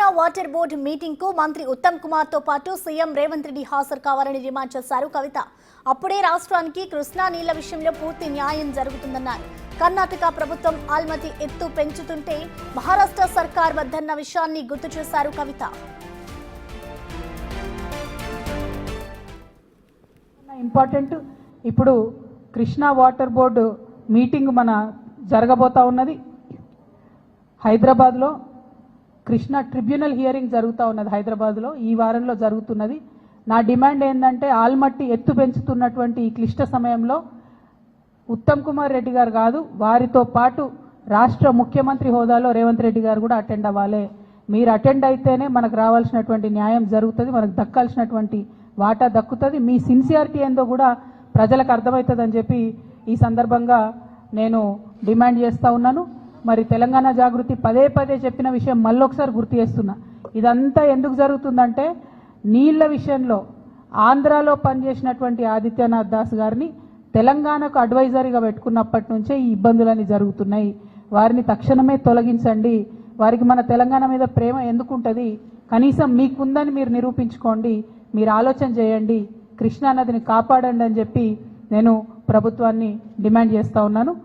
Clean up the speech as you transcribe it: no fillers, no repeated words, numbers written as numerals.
Krishna water board meeting కు మంత్రి ఉత్తమ్ కుమార్ తో పాటు సీఎం రేవంత్ రెడ్డి హాజరు కావాలని డిమాండ్ చేశారు కవిత. అప్పుడే రాష్ట్రానికి కృష్ణా నీళ్ల విషయంలో పూర్తి న్యాయం జరుగుతుందన్నారు. కర్ణాటక ప్రభుత్వం ఆల్మతి ఎత్తు పెంచుతుంటే మహారాష్ట్ర సర్కార్ వద్దన్న విషయాన్ని గుర్తు చేశారు కవిత. ఇంపార్టెంట్ ఇప్పుడు కృష్ణా వాటర్ బోర్డు మీటింగ్ మన జరగబోతా ఉన్నది. హైదరాబాద్లో కృష్ణా ట్రిబ్యునల్ హియరింగ్ జరుగుతూ ఉన్నది. హైదరాబాద్లో ఈ వారంలో జరుగుతున్నది. నా డిమాండ్ ఏంటంటే ఆల్మట్టి ఎత్తు పెంచుతున్నటువంటి ఈ క్లిష్ట సమయంలో ఉత్తమ్ కుమార్ రెడ్డి గారు కాదు, వారితో పాటు రాష్ట్ర ముఖ్యమంత్రి హోదాలో రేవంత్ రెడ్డి గారు కూడా అటెండ్ అవ్వాలి. మీరు అటెండ్ అయితేనే మనకు రావాల్సినటువంటి న్యాయం జరుగుతుంది, మనకు దక్కాల్సినటువంటి వాటా దక్కుతుంది. మీ సిన్సియారిటీ ఏందో కూడా ప్రజలకు అర్థమవుతుందని చెప్పి ఈ సందర్భంగా నేను డిమాండ్ చేస్తూ ఉన్నాను. మరి తెలంగాణ జాగృతి పదే పదే చెప్పిన విషయం మళ్ళొకసారి గుర్తు చేస్తున్నా. ఇదంతా ఎందుకు జరుగుతుందంటే నీళ్ల విషయంలో ఆంధ్రాలో పనిచేసినటువంటి ఆదిత్యనాథ్ దాస్ గారిని తెలంగాణకు అడ్వైజరీగా పెట్టుకున్నప్పటి నుంచే ఈ ఇబ్బందులన్నీ జరుగుతున్నాయి. వారిని తక్షణమే తొలగించండి. వారికి మన తెలంగాణ మీద ప్రేమ ఎందుకుంటుంది? కనీసం మీకుందని మీరు నిరూపించుకోండి, మీరు ఆలోచన చేయండి, కృష్ణా నదిని కాపాడండి అని చెప్పి నేను ప్రభుత్వాన్ని డిమాండ్ చేస్తూ ఉన్నాను.